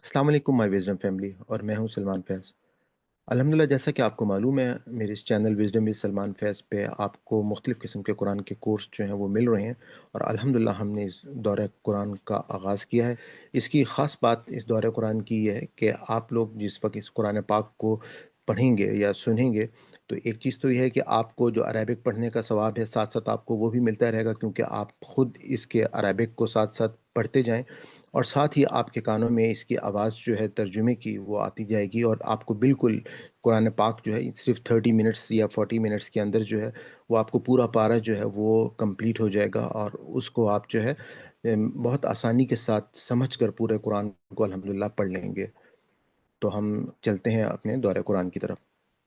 अस्सलाम वालेकुम my wisdom family और मैं हूं सलमान फैज़। अल्हम्दुलिल्लाह जैसा कि आपको मालूम है मेरे इस चैनल विज़डम विद सलमान फैज़ पे आपको मुख्तलिफ़ किस्म के कुरान के कोर्स जो हैं वो मिल रहे हैं और अल्हम्दुलिल्लाह हमने इस दौरे कुरान का आगाज़ किया है। इसकी ख़ास बात इस दौरे कुरान की ये है कि आप लोग जिस वक़्त इस कुरान पाक को पढ़ेंगे या सुनेंगे तो एक चीज़ तो ये है कि आपको जो अरेबिक पढ़ने का सवाब है साथ-साथ आपको वो भी मिलता रहेगा क्योंकि आप खुद इसके अरेबिक को साथ-साथ पढ़ते जाएँ और साथ ही आपके कानों में इसकी आवाज़ जो है तर्जुमे की वो आती जाएगी और आपको बिल्कुल कुरान पाक जो है सिर्फ़ 30 मिनट्स या 40 मिनट्स के अंदर जो है वो आपको पूरा पारा जो है वो कंप्लीट हो जाएगा और उसको आप जो है बहुत आसानी के साथ समझ कर पूरे कुरान को अल्हम्दुलिल्लाह पढ़ लेंगे। तो हम चलते हैं अपने दौरे कुरान की तरफ।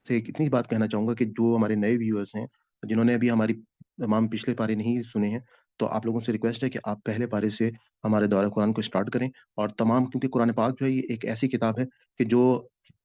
तो एक इतनी बात कहना चाहूँगा कि जो हमारे नए व्यूअर्स हैं, जिन्होंने अभी हमारी तमाम पिछले पारे नहीं सुने हैं, तो आप लोगों से रिक्वेस्ट है कि आप पहले पारे से हमारे दौरा कुरान को स्टार्ट करें और तमाम क्योंकि कुरान पाक जो है ये एक ऐसी किताब है कि जो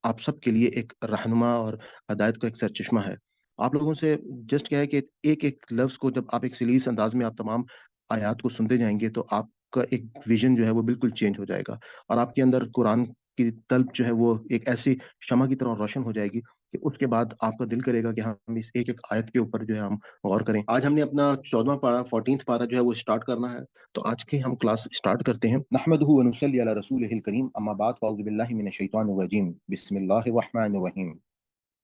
आप सबके लिए एक रहनुमा और हिदायत का एक सरचश्मा है। आप लोगों से जस्ट क्या है कि एक-एक लफ्ज़ को जब आप एक सलीस अंदाज़ में आप तमाम आयात को सुनते जाएँगे, तो आपका एक विज़न जो है वो बिल्कुल चेंज हो जाएगा और आपके अंदर कुरान की तलब जो है वो एक ऐसी शम्मा की तरह रोशन हो जाएगी कि उसके बाद आपका दिल करेगा कि हम इस एक-एक आयत के ऊपर जो है हम गौर करें। आज हमने अपना 14वाँ पारा 14th पारा जो है वो स्टार्ट करना है। तो आज की हम क्लास स्टार्ट करते हैं। नहमदुहु व नुसल्ली अला रसूलिहिल करीम अम्मा बाद फ़अऊज़ु बिल्लाहि मिनश शैतानिर रजीम। बिस्मिल्लाहिर रहमानिर रहीम।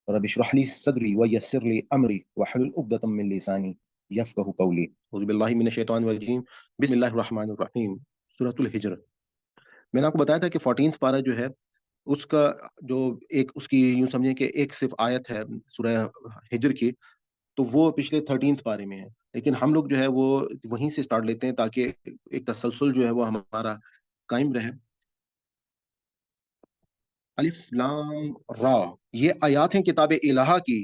रब इश्रह ली सदरी व यस्सिर ली अमरी वहलुल उक़दतम मिन लिसानी यफ़क़हू क़ौली। अऊज़ु बिल्लाहि मिनश शैतानिर रजीम। बिस्मिल्लाहिर रहमानिर रहीम। सूरतुल हिज्र। मैंने आपको बताया था कि 14th पारा जो है उसका जो एक उसकी यूँ समझिए कि एक सिर्फ़ आयत है सूरह हिज्र की, तो वो पिछले 13th पारे में है। लेकिन हम लोग जो है वो वहीं से स्टार्ट लेते हैं ताकि एक तसलसल जो है वो हमारा कायम रहे। अलिफ लाम रा ये आयात हैं किताब इलाहा की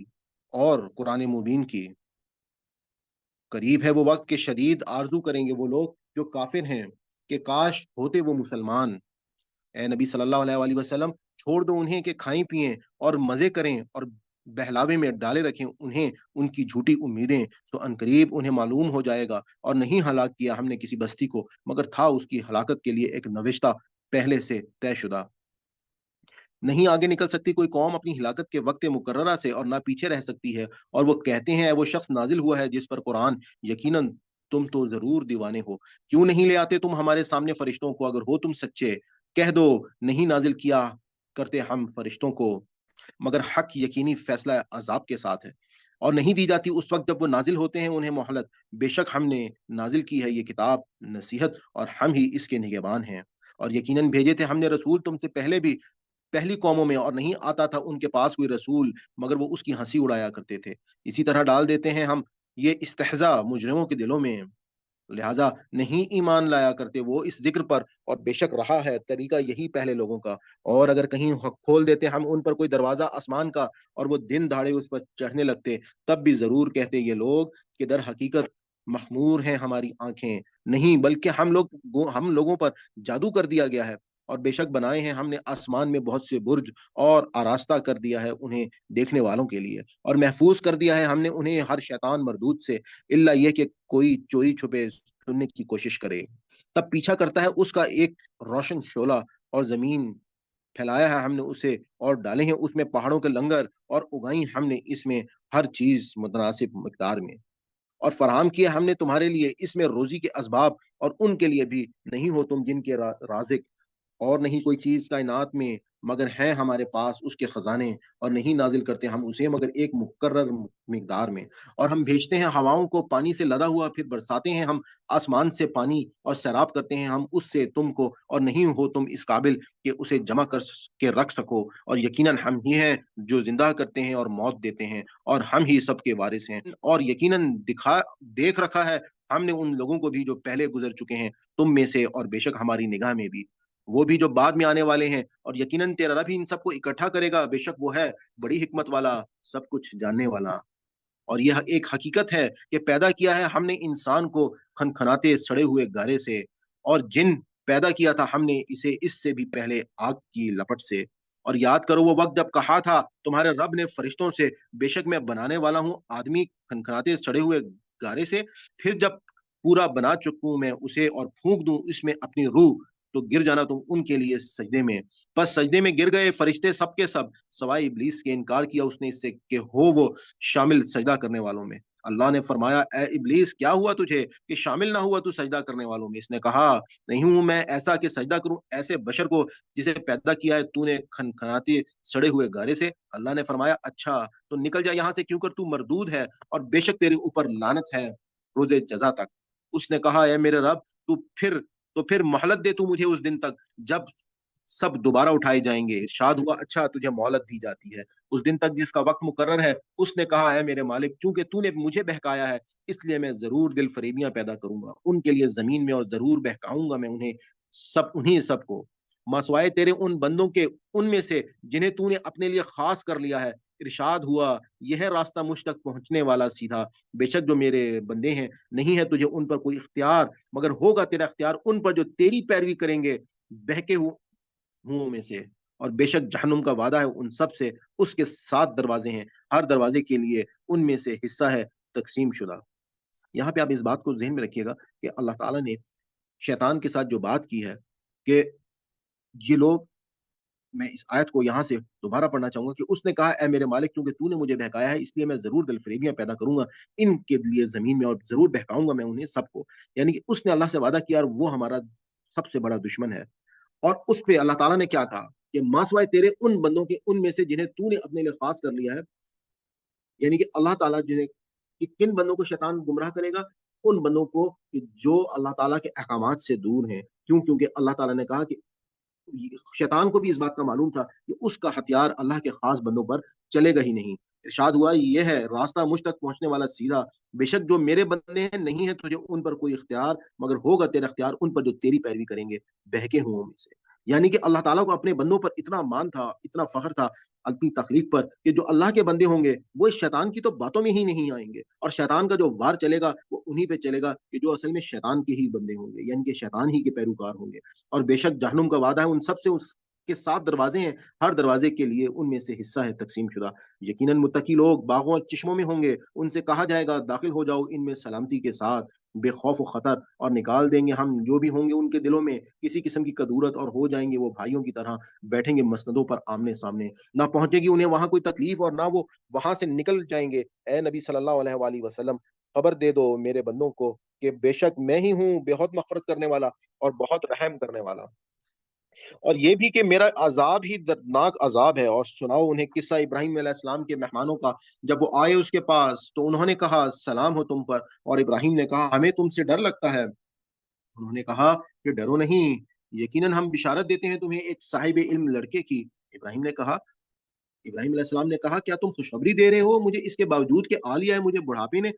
और कुरान मुबीन की। करीब है वो वक़्त के शदीद आरज़ू करेंगे वो लोग जो काफ़िर हैं कि काश होते वो मुसलमान। ए नबी सल्लल्लाहु अलैहि वसल्लम छोड़ दो उन्हें कि खाएँ-पिएँ और मज़े करें और बहलावे में डाले रखें उन्हें उनकी झूठी उम्मीदें, सो अनकरीब उन्हें मालूम हो जाएगा और नहीं हलाक किया हमने किसी बस्ती को मगर था उसकी हलाकत के लिए एक नविश्ता पहले से तयशुदा। नहीं आगे निकल सकती कोई कौम अपनी हिलाकत के वक़्त मुकर्ररा से और ना पीछे रह सकती है और वो कहते हैं वो शख्स नाज़िल हुआ है जिस पर कुरान यकीनन तुम तो ज़रूर दीवाने हो। क्यों नहीं ले आते तुम हमारे सामने फ़रिश्तों को अगर हो तुम सच्चे? कह दो नहीं नाज़िल किया करते हम फ़रिश्तों को मगर हक यकीनी फ़ैसला अज़ाब के साथ है और नहीं दी जाती उस वक़्त जब वो नाज़िल होते हैं उन्हें मोहलत। बेशक हमने नाज़िल की है ये किताब नसीहत और हम ही इसके निगहबान हैं। और यकीनन भेजे थे हमने रसूल तुमसे पहले भी पहली कौमों में और नहीं आता था उनके पास कोई रसूल मगर वो उसकी हँसी उड़ाया करते थे। इसी तरह डाल देते हैं हम ये इस्तेहज़ा मुजरिमों के दिलों में। लिहाज़ा नहीं ईमान लाया करते वो इस ज़िक्र पर और बेशक रहा है तरीका यही पहले लोगों का। और अगर कहीं खोल देते हम उन पर कोई दरवाज़ा आसमान का और वो दिन दहाड़े उस पर चढ़ने लगते, तब भी ज़रूर कहते ये लोग कि दर हकीकत मख़मूर हैं हमारी आँखें, नहीं बल्कि हम लोगों पर जादू कर दिया गया है। और बेशक बनाए हैं हमने आसमान में बहुत से बुर्ज और आरास्ता कर दिया है उन्हें देखने वालों के लिए और महफूज़ कर दिया है हमने उन्हें हर शैतान मरदूद से इल्ला ये कि कोई चोरी-छुपे सुनने की कोशिश करे। तब पीछा करता है उसका एक रोशन शोला और ज़मीन फैलाया है हमने उसे और डाले हैं उसमें पहाड़ों के लंगर और उगाई हमने इसमें हर चीज़ मुतनासिब मिक़दार में। और फ़राहम किया हमने तुम्हारे लिए इसमें रोज़ी के असबाब और उनके लिए भी नहीं हो तुम जिनके राज़िक और नहीं कोई चीज़ कायनात में मगर है हमारे पास उसके खजाने और नहीं नाजिल करते हम उसे मगर एक मुकर्रर मिकदार में और हम भेजते हैं हवाओं को पानी से लदा हुआ फिर बरसाते हैं हम आसमान से पानी और सैराब करते हैं हम उससे तुमको और नहीं हो तुम इस काबिल कि उसे जमा के रख सको और यकीनन हम ही हैं जो जिंदा करते हैं और मौत देते हैं और हम ही सबके वारिस हैं और यकीनन दिखा देख रखा है हमने उन लोगों को भी जो पहले गुजर चुके हैं तुम में से और बेशक हमारी निगाह में भी वो भी जो बाद में आने वाले हैं और यकीनन तेरा रब ही इन सबको इकट्ठा करेगा बेशक वो है बड़ी हिकमत वाला सब कुछ जानने वाला और यह एक हकीकत है कि पैदा किया है हमने इंसान को खनखनाते सड़े हुए गारे से और जिन पैदा किया था हमने इसे इससे भी पहले आग की लपट से और याद करो वो वक्त जब कहा था तुम्हारे रब ने फरिश्तों से बेशक मैं बनाने वाला हूँ आदमी खनखनाते सड़े हुए गारे से फिर जब पूरा बना चुकूं मैं उसे और फूंक दूं इसमें अपनी रूह تو گر جانا تم ان کے لیے سجدے میں۔ پس سجدے میں گر گئے فرشتے سب کے سب سوائے ابلیس کے، انکار کیا اس نے اس سے کہ ہو وہ شامل سجدہ کرنے والوں میں۔ اللہ نے فرمایا اے ابلیس کیا ہوا تجھے کہ شامل نہ ہوا تو سجدہ کرنے والوں میں؟ اس نے کہا نہیں ہوں میں ایسا کہ سجدہ کروں ایسے بشر کو جسے پیدا کیا ہے تو نے کھنکھناتے سڑے ہوئے گارے سے۔ اللہ نے فرمایا اچھا تو نکل جا یہاں سے، کیوں کر تو مردود ہے اور بے شک تیرے اوپر لعنت ہے روز جزا تک۔ اس نے کہا اے میرے رب تو پھر مہلت دے تو مجھے اس دن تک جب سب دوبارہ اٹھائے جائیں گے۔ ارشاد ہوا اچھا تجھے مہلت دی جاتی ہے اس دن تک جس کا وقت مقرر ہے۔ اس نے کہا اے میرے مالک چونکہ تو نے مجھے بہکایا ہے اس لیے میں ضرور دل فریبیاں پیدا کروں گا ان کے لیے زمین میں، اور ضرور بہکاؤں گا میں انہیں سب کو مسوائے تیرے ان بندوں کے ان میں سے جنہیں تو نے اپنے لیے خاص کر لیا ہے۔ ارشاد ہوا یہ ہے راستہ مجھ تک پہنچنے والا سیدھا، بے شک جو میرے بندے ہیں نہیں ہے تجھے ان پر کوئی اختیار، مگر ہوگا تیرا اختیار ان پر جو تیری پیروی کریں گے بہکے منہوں میں سے۔ اور بے شک جہنم کا وعدہ ہے ان سب سے، اس کے 7 دروازے ہیں، ہر دروازے کے لیے ان میں سے حصہ ہے تقسیم شدہ۔ یہاں پہ آپ اس بات کو ذہن میں رکھیے گا کہ اللہ تعالیٰ نے شیطان کے ساتھ جو بات کی ہے کہ یہ لوگ، میں اس آیت کو یہاں سے دوبارہ پڑھنا چاہوں گا کہ اس نے کہا اے میرے مالک کیونکہ تو نے مجھے بہکایا ہے اس لیے میں ضرور دل فریبیاں پیدا کروں گا ان کے لیے زمین میں، اور ضرور بہکاؤں گا میں انہیں سب کو۔ یعنی کہ اس نے اللہ سے وعدہ کیا اور وہ ہمارا سب سے بڑا دشمن ہے۔ اور اس پہ اللہ تعالیٰ نے کیا کہا کہ ماسوائے تیرے ان بندوں کے ان میں سے جنہیں تو نے اپنے لیے خاص کر لیا ہے، یعنی کہ اللہ تعالیٰ جنہیں کہ کن بندوں کو شیطان گمراہ کرے گا؟ ان بندوں کو کہ جو اللہ تعالیٰ کے احکامات سے دور ہیں۔ کیونکہ اللہ تعالیٰ نے کہا کہ شیطان کو بھی اس بات کا معلوم تھا کہ اس کا ہتھیار اللہ کے خاص بندوں پر چلے گا ہی نہیں۔ ارشاد ہوا یہ ہے راستہ مجھ تک پہنچنے والا سیدھا، بے شک جو میرے بندے ہیں نہیں ہے تجھے ان پر کوئی اختیار، مگر ہوگا تیرا اختیار ان پر جو تیری پیروی کریں گے بہکے ہوں میں سے۔ یعنی کہ اللہ تعالیٰ کو اپنے بندوں پر اتنا مان تھا، اتنا فخر تھا اپنی تخلیق پر کہ جو اللہ کے بندے ہوں گے وہ اس شیطان کی تو باتوں میں ہی نہیں آئیں گے، اور شیطان کا جو وار چلے گا وہ انہی پہ چلے گا کہ جو اصل میں شیطان کے ہی بندے ہوں گے، یعنی کہ شیطان ہی کے پیروکار ہوں گے۔ اور بے شک جہنم کا وعدہ ہے ان سب سے، اس کے 7 دروازے ہیں، ہر دروازے کے لیے ان میں سے حصہ ہے تقسیم شدہ۔ یقیناً متقی لوگ باغوں اور چشموں میں ہوں گے، ان سے کہا جائے گا داخل ہو جاؤ ان میں سلامتی کے ساتھ بے خوف و خطر، اور نکال دیں گے ہم جو بھی ہوں گے ان کے دلوں میں کسی قسم کی کدورت، اور ہو جائیں گے وہ بھائیوں کی طرح، بیٹھیں گے مسندوں پر آمنے سامنے، نہ پہنچے گی انہیں وہاں کوئی تکلیف اور نہ وہ وہاں سے نکل جائیں گے۔ اے نبی صلی اللہ علیہ وآلہ وسلم خبر دے دو میرے بندوں کو کہ بے شک میں ہی ہوں بہت مغفرت کرنے والا اور بہت رحم کرنے والا۔ اور یہ بھی کہ میرا عذاب ہی دردناک عذاب ہے۔ اور سناؤ انہیں قصہ ابراہیم علیہ السلام کے مہمانوں کا، جب وہ آئے اس کے پاس تو انہوں نے کہا سلام ہو تم پر، اور ابراہیم نے کہا ہمیں تم سے ڈر لگتا ہے۔ انہوں نے کہا کہ ڈرو نہیں، یقیناً ہم بشارت دیتے ہیں تمہیں ایک صاحب علم لڑکے کی۔ ابراہیم علیہ السلام نے کہا کیا تم خوشخبری دے رہے ہو مجھے اس کے باوجود کہ آ لیا ہے مجھے بڑھاپے نے؟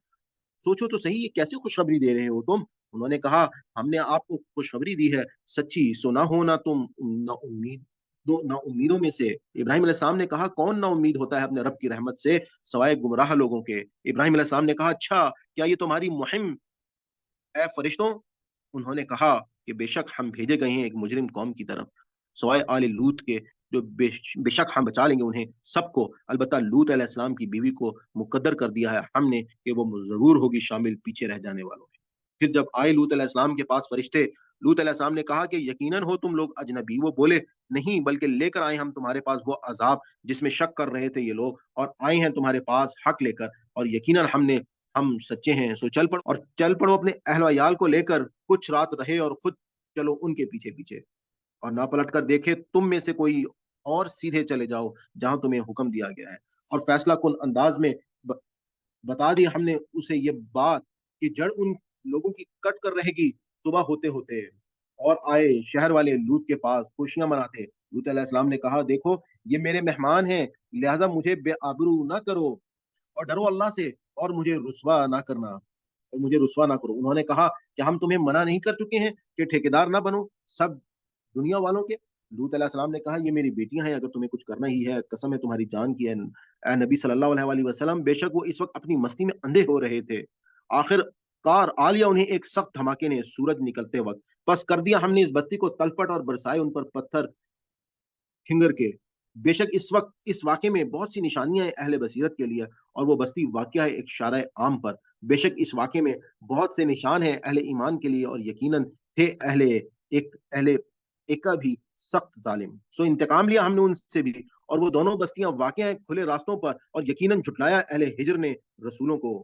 سوچو تو صحیح یہ کیسے خوشخبری دے رہے ہو تم؟ انہوں نے کہا ہم نے آپ کو خوشخبری دی ہے سچی، سنا ہو نہ تم نا امیدوں میں سے۔ ابراہیم علیہ السلام نے کہا کون نا امید ہوتا ہے اپنے رب کی رحمت سے سوائے گمراہ لوگوں کے؟ ابراہیم علیہ السلام نے کہا اچھا کیا یہ تمہاری مہم اے فرشتوں؟ انہوں نے کہا کہ بے شک ہم بھیجے گئے ہیں ایک مجرم قوم کی طرف سوائے آل لوط کے، جو بے شک ہم بچا لیں گے انہیں سب کو، البتہ لوط علیہ السلام کی بیوی کو مقدر کر دیا ہے ہم نے کہ وہ ضرور ہوگی شامل پیچھے رہ جانے والوں میں۔ پھر جب آئے لوط علیہ السلام کے پاس فرشتے، لوط علیہ السلام نے کہا کہ یقیناً ہو تم لوگ اجنبی۔ وہ بولے نہیں بلکہ لے کر آئے ہم تمہارے پاس وہ عذاب جس میں شک کر رہے تھے یہ لوگ، اور آئے ہیں تمہارے پاس حق لے کر، اور یقیناً ہم سچے ہیں۔ سو چل پڑو اپنے اہل و عیال کو لے کر، کچھ رات رہے اور خود چلو ان کے پیچھے پیچھے، اور نہ پلٹ کر دیکھے تم میں سے کوئی اور سیدھے چلے جاؤ جہاں تمہیں حکم دیا گیا ہے۔ اور فیصلہ کن انداز میں بتا دی ہم نے اسے یہ بات کہ جڑ ان لوگوں کی کٹ کر رہے گی صبح ہوتے ہوتے۔ اور آئے شہر والے لوط کے پاس خوشیاں مناتے۔ لوط علیہ السلام نے کہا دیکھو یہ میرے مہمان ہیں، لہذا مجھے بے آبرو نہ کرو، اور ڈرو اللہ سے اور مجھے رسوا نہ کرو۔ انہوں نے کہا کہ ہم تمہیں منع نہیں کر چکے ہیں کہ ٹھیکیدار نہ بنو سب دنیا والوں کے؟ لوط علیہ السلام نے کہا یہ میری بیٹیاں ہیں، اگر تمہیں کچھ کرنا ہی ہے قسم ہے تمہاری جان کی ہے اے نبی صلی اللہ علیہ وآلہ وسلم، بے شک وہ اس وقت اپنی مستی میں اندھے ہو رہے تھے۔ آخر کار آ لیا انہیں ایک سخت دھماکے نے سورج نکلتے وقت، پس کر دیا ہم نے اس بستی کو تلپٹ اور برسائے ان پر پتھر کھنگر کے۔ بے شک اس واقعے میں بہت سی نشانیاں ہیں اہل بصیرت کے لیے، اور وہ بستی واقعہ ہے ایک شارع عام پر۔ بے شک اس واقعے میں بہت سے نشان ہیں اہل ایمان کے لیے، اور یقیناً تھے اہل एक का भी सख्त जालिम। सो इंतकाम लिया हमने उनसे भी, और वो दोनों बस्तियां वाक़ हैं खुले रास्तों पर, और यकीनन झुटलाया अहले हिज्र ने रसूलों को,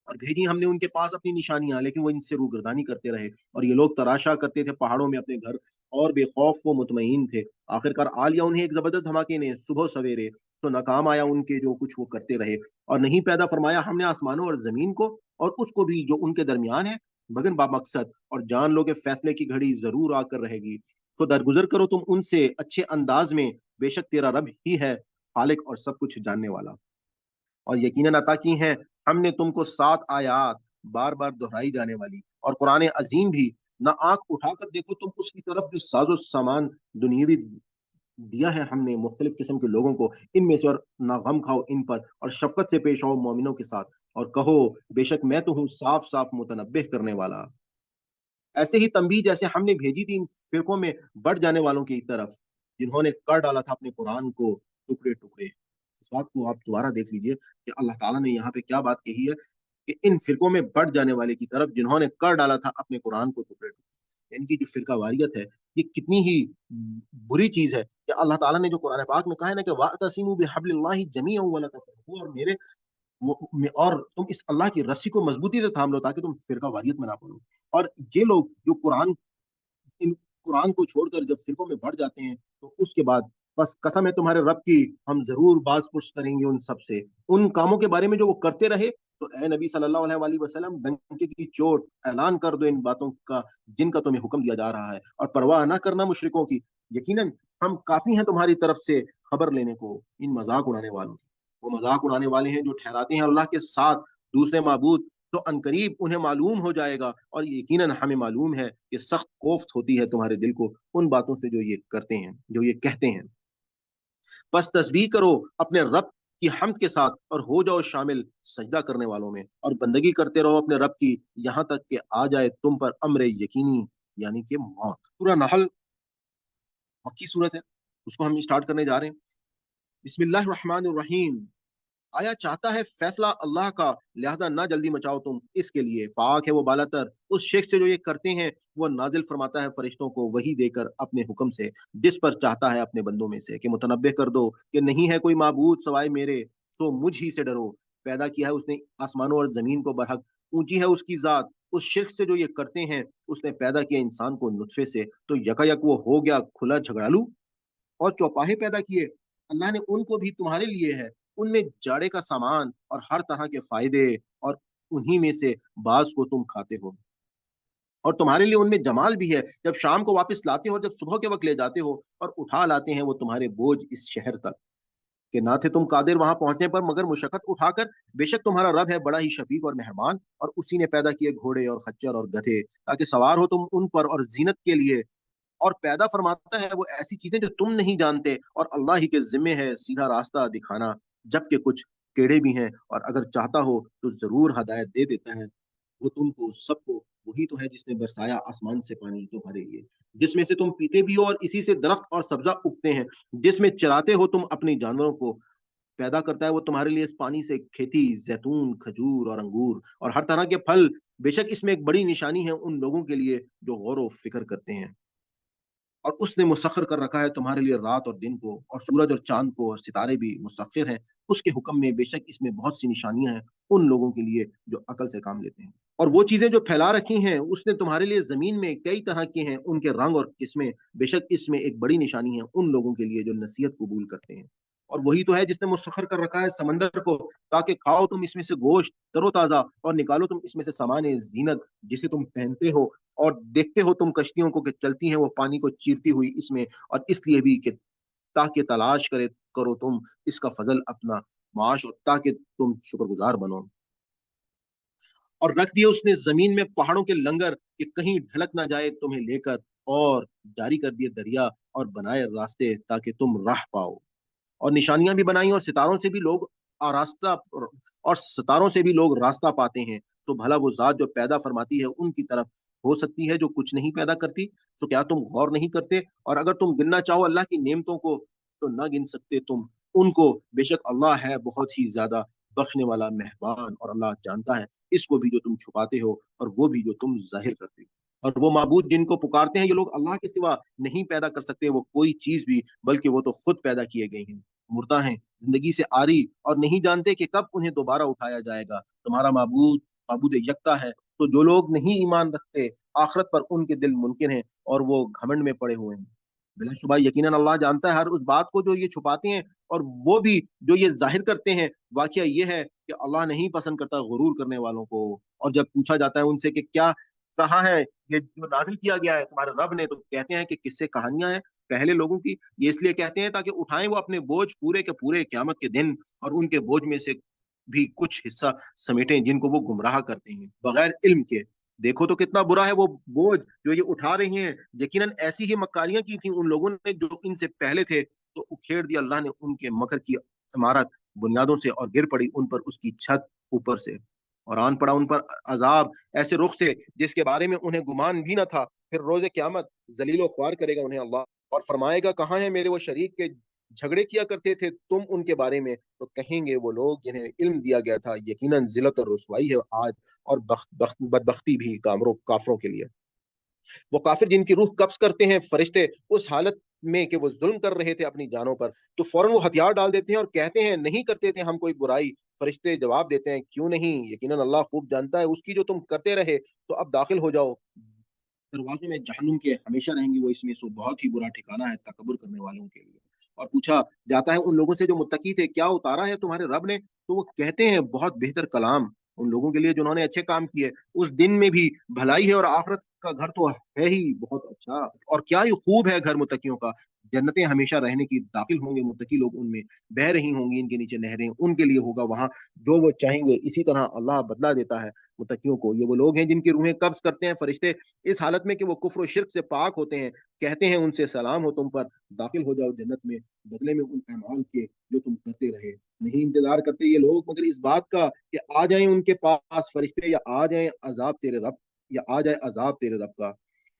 और भेजी हमने उनके पास अपनी निशानियां, लेकिन वो इनसे रूगर्दानी करते रहे, और ये लोग तराशा करते थे पहाड़ों में अपने घर, और बेखौफ वो मुतमईन थे। आखिरकार आ लिया उन्हें एक जबरदस्त धमाके ने सुबह सवेरे, तो नाकाम आया उनके जो कुछ वो करते रहे, और नहीं पैदा फरमाया हमने आसमानों और जमीन को और उसको भी जो उनके दरमियान है, मगन बामकसद, और जान लो कि फैसले की घड़ी जरूर आकर रहेगी। तो दरगुजर करो तुम उनसे अच्छे अंदाज में, बेशक तेरा रब ही है खालिक और सब कुछ जानने वाला। और यकीनन अता की हैं हमने तुमको 7 आयात बार बार दोहराई जाने वाली, और कुरान अजीम भी, ना आंख उठाकर देखो तुम उसकी तरफ जो साजो सामान दुनियावी दिया है हमने मुख्तलिफ किस्म के लोगों को इनमें से, और ना गम खाओ इन पर, और शफकत से पेश आओ मोमिनों के साथ, और कहो बेशक मैं तो हूँ साफ साफ मुतनब्बिह करने वाला। ऐसे ही तंबीह जैसे हमने भेजी थी इन फिरकों में बढ़ जाने वालों की तरफ, जिन्होंने कर डाला था अपने कुरान को टुकड़े टुकड़े। इस बात को आप दोबारा देख लीजिए कि अल्लाह ताला ने यहाँ पे क्या बात कही है, कि इन फिरकों में बढ़ जाने वाले की तरफ जिन्होंने कर डाला था अपने कुरान को टुकड़े टुकड़े। इनकी जो फिरका वारियत है, ये कितनी ही बुरी चीज है, कि अल्लाह ताला ने जो कुरान पाक में कहा है ना कि वातसिमू बिहब्लिल्लाहि जमीअन वला तफरकू, और मेरे और तुम इस अल्लाह की रस्सी को मजबूती से थाम लो ताकि तुम फिरका वारियत में ना पड़ो। और ये लोग जो कुरान इन कुरान को छोड़कर जब फिरकों में बढ़ जाते हैं, तो उसके बाद बस कसम है तुम्हारे रब की, हम जरूर बाज पुरस करेंगे उन सब से, उन कामों के बारे में जो वो करते रहे। तो ए नबी सल्लल्लाहु अलैहि वसल्लम, डंके की चोट ऐलान कर दो इन बातों का जिनका तुम्हें हुक्म दिया जा रहा है, और परवाह ना करना मुशरिकों की, यकीनन हम काफी हैं तुम्हारी तरफ से खबर लेने को इन मजाक उड़ाने वालों की। वो मजाक उड़ाने वाले हैं जो ठहराते हैं अल्लाह के साथ दूसरे माबूद, तो अनकरीब उन्हें मालूम हो जाएगा, और यकीनन हमें मालूम है कि सख्त कोफ्त होती है तुम्हारे दिल को उन बातों से जो ये करते हैं, जो ये कहते हैं। बस तस्बीह करो अपने रब की हमद के साथ, और हो जाओ शामिल सजदा करने वालों में, और बंदगी करते रहो अपने रब की यहाँ तक कि आ जाए तुम पर अम्र यकीनी, यानी कि मौत। पूरा नहल मक्की सूरत है, उसको हम स्टार्ट करने जा रहे हैं। बिस्मिल्लाहिर रहमानिर रहीम। आया चाहता है फैसला अल्लाह का, लिहाजा ना जल्दी मचाओ तुम इसके लिए, पाक है वो बालातर उस शेख से जो ये करते हैं। वो नाजिल फरमाता है फरिश्तों को वही देकर अपने हुक्म से, जिस पर चाहता है अपने बंदों में से, कि मुतनब्बे कर दो कि नहीं है कोई माबूद सवाए मेरे, सो मुझ ही से डरो। पैदा किया है उसने आसमानों और जमीन को बरहक, ऊंची है उसकी जात। उस शिरक से जो ये करते हैं, उसने पैदा किया इंसान को नुतफे से, तो यकायक वो हो गया खुला झगड़ालू। और चौपाहे पैदा किए अल्लाह ने उनको भी तुम्हारे लिए है, उनमें जाड़े का सामान और हर तरह के फायदे, और उन्हीं में से बाज को तुम खाते हो। और तुम्हारे लिए उनमें जमाल भी है, जब शाम को वापस लाते हो, जब सुबह के वक्त ले जाते हो, और उठा लाते हैं वो तुम्हारे बोझ इस शहर तक, कि ना थे तुम कादिर वहां पहुंचने पर मगर मुशक्कत उठाकर। बेशक तुम्हारा रब है बड़ा ही शफीक और मेहरबान, और उसी ने पैदा किए घोड़े और खच्चर और गधे, ताकि सवार हो तुम उन पर, और जीनत के लिए। और पैदा फरमाता है वो ऐसी चीजें जो तुम नहीं जानते, और अल्लाह ही के जिम्मे है सीधा रास्ता दिखाना, जबकि कुछ टेढ़े भी हैं, और अगर चाहता हो तो जरूर हदायत दे देता है वो तुमको सबको। वही तो है जिसने बरसाया आसमान से पानी तुम्हारे लिए, जिसमें से तुम पीते भी हो, और इसी से दरख्त और सब्जा उगते हैं, जिसमें चराते हो तुम अपने जानवरों को। पैदा करता है वो तुम्हारे लिए इस पानी से खेती, जैतून, खजूर और अंगूर, और हर तरह के फल। बेशक इसमें एक बड़ी निशानी है उन लोगों के लिए जो गौर व फिक्र करते हैं। और उसने मुसख्खर कर रखा है तुम्हारे लिए रात और दिन को, और सूरज और चांद को, और सितारे भी मुसख्खर हैं उसके हुक्म में। बेशक इसमें बहुत सी निशानियां हैं उन लोगों के लिए जो अकल से काम लेते हैं। और वो चीजें जो फैला रखी हैं उसने तुम्हारे लिए जमीन में कई तरह के हैं उनके रंग और किस्में। बेशक इसमें एक बड़ी निशानी है उन लोगों के लिए जो नसीहत कबूल करते हैं। और वही तो है जिसने मुसख्खर कर रखा है समंदर को, ताकि खाओ तुम इसमें से गोश्त तरोताजा, और निकालो तुम इसमें से सामान जीनत जिसे तुम पहनते हो। और देखते हो तुम कश्तियों को कि चलती हैं वो पानी को चीरती हुई इसमें, और इसलिए भी कि ताकि तलाश करो तुम इसका फजल अपना माश, और ताकि तुम शुक्रगुजार बनो। और रख दिए उसने जमीन में पहाड़ों के लंगर, कि कहीं ढलक ना जाए तुम्हें लेकर, और जारी कर दिए दरिया, और बनाए रास्ते ताकि तुम राह पाओ। और निशानियां भी बनाई, और सितारों से भी लोग रास्ता, और सितारों से भी लोग रास्ता पाते हैं। तो भला वो जात जो पैदा फरमाती है उनकी तरफ हो सकती है जो कुछ नहीं पैदा करती। तो क्या तुम गौर नहीं करते? और अगर तुम गिनना चाहो अल्लाह की नेमतों को, तो ना गिन सकते तुम उनको। बेशक अल्लाह है बहुत ही ज्यादा बख्शने वाला मेहरबान, और अल्लाह जानता है इसको भी जो तुम छुपाते हो, और वो भी जो तुम जाहिर करते हो। اور وہ معبود جن کو پکارتے ہیں یہ لوگ اللہ کے سوا نہیں پیدا کر سکتے وہ کوئی چیز بھی، بلکہ وہ تو خود پیدا کیے گئے ہیں، مردہ ہیں، زندگی سے عاری، اور نہیں جانتے کہ کب انہیں دوبارہ اٹھایا جائے گا۔ تمہارا معبود یکتا ہے۔ تو جو لوگ نہیں ایمان رکھتے آخرت پر، ان کے دل منکر ہیں اور وہ گھمنڈ میں پڑے ہوئے ہیں۔ بلا شبہ یقیناً اللہ جانتا ہے ہر اس بات کو جو یہ چھپاتے ہیں اور وہ بھی جو یہ ظاہر کرتے ہیں۔ واقعہ یہ ہے کہ اللہ نہیں پسند کرتا غرور کرنے والوں کو۔ اور جب پوچھا جاتا ہے ان سے کہ کیا کہاں ہے یہ جو نازل کیا گیا ہے تمہارے رب نے، تو کہتے ہیں کہ کس سے کہانیاں ہیں پہلے لوگوں کی، یہ اس لیے کہتے ہیں تاکہ اٹھائیں وہ اپنے بوجھ پورے کے پورے قیامت کے دن، اور ان کے بوجھ میں سے بھی کچھ حصہ سمیٹیں جن کو وہ گمراہ کرتے ہیں بغیر علم کے۔ دیکھو تو کتنا برا ہے وہ بوجھ جو یہ اٹھا رہے ہیں۔ یقیناً ایسی ہی مکاریاں کی تھیں ان لوگوں نے جو ان سے پہلے تھے، تو اکھیڑ دیا اللہ نے ان کے مکر کی عمارت بنیادوں سے، اور گر پڑی ان پر اس کی چھت اوپر سے، اور آن پڑا ان پر عذاب ایسے رخ سے جس کے بارے میں انہیں گمان بھی نہ تھا۔ پھر روز قیامت ذلیل و خوار کرے گا انہیں اللہ، اور فرمائے گا کہاں ہیں میرے وہ شریک کے جھگڑے کیا کرتے تھے تم ان کے بارے میں؟ تو کہیں گے وہ لوگ جنہیں علم دیا گیا تھا یقیناً ذلت اور رسوائی ہے آج، اور بدبختی بھی کافروں کے لیے۔ وہ کافر جن کی روح قبض کرتے ہیں فرشتے اس حالت میں کہ وہ ظلم کر رہے تھے اپنی جانوں پر، تو فوراً وہ ہتھیار ڈال دیتے ہیں اور کہتے ہیں نہیں کرتے تھے ہم کوئی برائی۔ فرشتے جواب دیتے ہیں کیوں نہیں، یقیناً اللہ خوب جانتا ہے اس کی جو تم کرتے رہے، تو اب داخل ہو جاؤ دروازے میں جہنم کے، ہمیشہ رہیں گے وہ اس میں، سو بہت ہی برا ٹھکانہ ہے تکبر کرنے والوں کے لیے۔ اور پوچھا جاتا ہے ان لوگوں سے جو متقی تھے کیا اتارا ہے تمہارے رب نے، تو وہ کہتے ہیں بہت بہتر کلام ان لوگوں کے لیے جنہوں نے اچھے کام کیے، اس دن میں بھی بھلائی ہے، اور آخرت کا گھر تو ہے ہی بہت اچھا، اور کیا ہی خوب ہے گھر متقیوں کا۔ جنتیں ہمیشہ رہنے کی، داخل ہوں گے متقی لوگ ان میں، بہ رہی ہوں گی ان کے نیچے نہریں، ان کے لیے ہوگا وہاں جو وہ چاہیں گے، اسی طرح اللہ بدلا دیتا ہے متقیوں کو۔ یہ وہ لوگ ہیں جن کی روحیں قبض کرتے ہیں فرشتے اس حالت میں کہ وہ کفر و شرک سے پاک ہوتے ہیں، کہتے ہیں ان سے سلام ہو تم پر، داخل ہو جاؤ جنت میں بدلے میں ان اعمال کے جو تم کرتے رہے۔ نہیں انتظار کرتے یہ لوگ مگر اس بات کا کہ آ جائیں ان کے پاس فرشتے، یا آ جائیں عذاب تیرے رب، یا آ جائے عذاب تیرے رب کا۔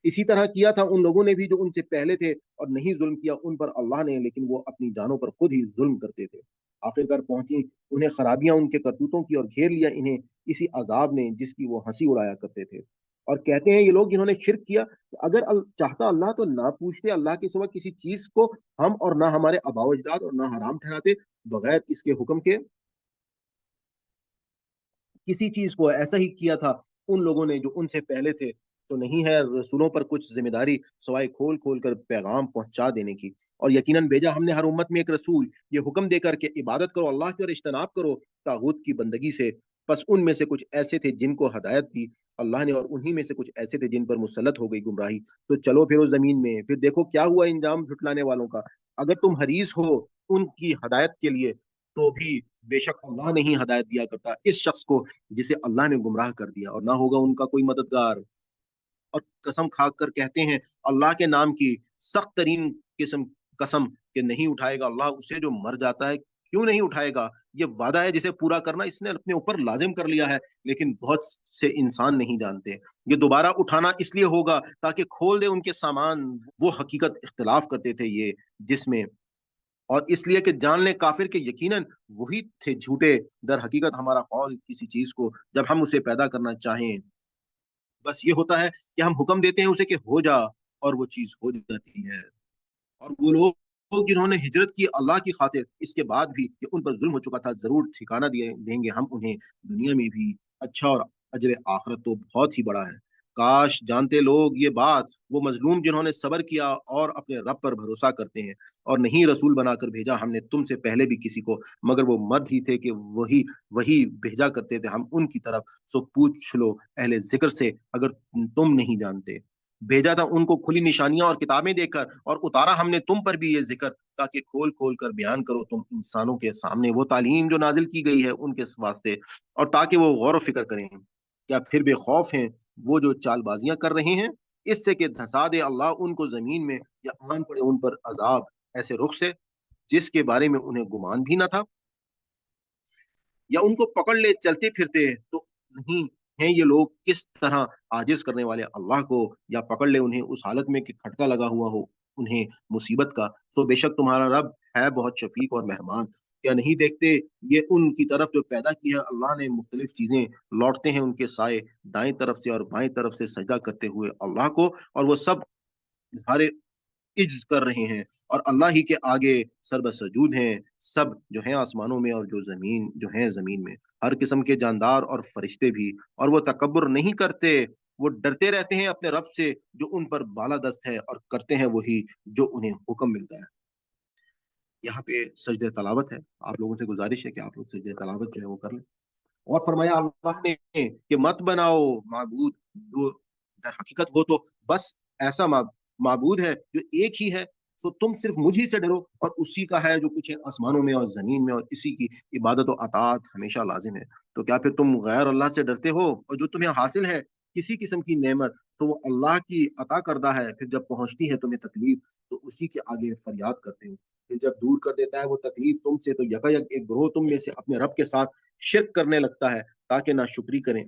اسی طرح کیا تھا ان لوگوں نے بھی جو ان سے پہلے تھے، اور نہیں ظلم کیا ان پر اللہ نے، لیکن وہ اپنی جانوں پر خود ہی ظلم کرتے تھے۔ آخر کار پہنچی انہیں خرابیاں ان کے کرتوتوں کی، اور گھیر لیا انہیں اسی عذاب نے جس کی وہ ہنسی اڑایا کرتے تھے۔ اور کہتے ہیں یہ لوگ جنہوں نے شرک کیا اگر چاہتا اللہ تو نہ پوچھتے اللہ کے سوا کسی چیز کو ہم، اور نہ ہمارے آباء و اجداد، اور نہ حرام ٹھہراتے بغیر اس کے حکم کے کسی چیز کو۔ ایسا ہی کیا تھا ان لوگوں نے جو ان سے پہلے تھے، تو نہیں ہے رسولوں پر کچھ ذمہ داری سوائے کھول کھول کر پیغام پہنچا دینے کی۔ اور یقیناً بھیجا ہم نے ہر امت میں ایک رسول یہ حکم دے کر کہ عبادت کرو اللہ کی اور اجتناب کرو طاغوت کی بندگی سے۔ پس ان میں سے کچھ ایسے تھے جن کو ہدایت دی اللہ نے، اور انہی میں سے کچھ ایسے تھے جن پر مسلط ہو گئی گمراہی۔ تو چلو پھر اس زمین میں، پھر دیکھو کیا ہوا انجام جھٹلانے والوں کا۔ اگر تم حریص ہو ان کی ہدایت کے لیے، تو بھی بے شک اللہ نہیں ہدایت دیا کرتا اس شخص کو جسے اللہ نے گمراہ کر دیا، اور نہ ہوگا ان کا کوئی مددگار۔ اور قسم کھا کر کہتے ہیں اللہ کے نام کی سخت ترین قسم کہ نہیں اٹھائے گا اللہ اسے جو مر جاتا ہے۔ کیوں نہیں اٹھائے گا؟ یہ وعدہ ہے جسے پورا کرنا اس نے اپنے اوپر لازم کر لیا ہے، لیکن بہت سے انسان نہیں جانتے۔ یہ دوبارہ اٹھانا اس لیے ہوگا تاکہ کھول دے ان کے سامان، وہ حقیقت اختلاف کرتے تھے یہ جس میں، اور اس لیے کہ جان لیں کافر کے یقیناً وہی تھے جھوٹے، در حقیقت ہمارا قول کسی چیز کو جب ہم اسے پیدا کرنا چاہیں، بس یہ ہوتا ہے کہ ہم حکم دیتے ہیں اسے کہ ہو جا، اور وہ چیز ہو جاتی ہے۔ اور وہ لوگ جنہوں نے ہجرت کی اللہ کی خاطر اس کے بعد بھی کہ ان پر ظلم ہو چکا تھا، ضرور ٹھکانہ دیں گے ہم انہیں دنیا میں بھی اچھا، اور اجر آخرت تو بہت ہی بڑا ہے۔ کاش جانتے لوگ یہ بات وہ مظلوم جنہوں نے صبر کیا اور اپنے رب پر بھروسہ کرتے ہیں، اور نہیں رسول بنا کر بھیجا ہم نے تم سے پہلے بھی کسی کو، مگر وہ مرد ہی تھے کہ وہی بھیجا کرتے تھے ہم ان کی طرف۔ سو پوچھ لو اہل ذکر سے اگر تم نہیں جانتے۔ بھیجا تھا ان کو کھلی نشانیاں اور کتابیں دے کر، اور اتارا ہم نے تم پر بھی یہ ذکر تاکہ کھول کھول کر بیان کرو تم انسانوں کے سامنے وہ تعلیم جو نازل کی گئی ہے ان کے واسطے، اور تاکہ وہ غور و فکر کریں۔ کیا پھر بے خوف ہیں وہ جو چال بازیاں کر رہے ہیں اس سے کہ دھسا دے اللہ ان کو زمین میں، یا آن پڑے ان پر عذاب ایسے رخ سے جس کے بارے میں انہیں گمان بھی نہ تھا، یا ان کو پکڑ لے چلتے پھرتے؟ تو نہیں ہیں یہ لوگ کس طرح عاجز کرنے والے اللہ کو، یا پکڑ لے انہیں اس حالت میں کہ کھٹکا لگا ہوا ہو انہیں مصیبت کا۔ سو بے شک تمہارا رب ہے بہت شفیق اور مہربان، क्या नहीं देखते ये उनकी तरफ जो पैदा की है अल्लाह ने मुख्तलिफ चीजें, लौटते हैं उनके साए दाएं तरफ से और बाएं तरफ से सजदा करते हुए अल्लाह को, और वो सब इज़हारे इज्ज़ कर रहे हैं और अल्लाह ही के आगे सर्वसजूद हैं, सब जो हैं आसमानों में और जो हैं ज़मीन में, हर किस्म के जानदार और फरिश्ते भी। और वो तकब्बुर नहीं करते, वो डरते रहते हैं अपने रब से जो उन पर बालादस्त है, और करते हैं वही जो उन्हें हुक्म मिलता है। यहाँ पे सजदे तलावत है। आप लोगों से गुज़ारिश है कि आप लोग सजदे तलावत जो है वो कर लें। और फरमाया अल्लाह ने कि मत बनाओ माबूद जो दर हकीकत वो तो बस ऐसा माबूद है जो एक ही है, सो तुम सिर्फ मुझी से डरो, और उसी का है जो कुछ है आसमानों में और जमीन में, और इसी की इबादत और अतात हमेशा लाजिम है। तो क्या फिर तुम गैर अल्लाह से डरते हो, और जो तुम्हें हासिल है किसी किस्म की नेमत, तो वो अल्लाह की अता करदा है, फिर जब पहुंचती है तुम्हें तकलीफ तो उसी के आगे फरियाद करते हो। फिर जब दूर कर देता है वो तकलीफ तुमसे, तो यकायक एक ग्रोह तुम में से अपने रब के साथ शिरक करने लगता है, ताकि नाशुक्री करें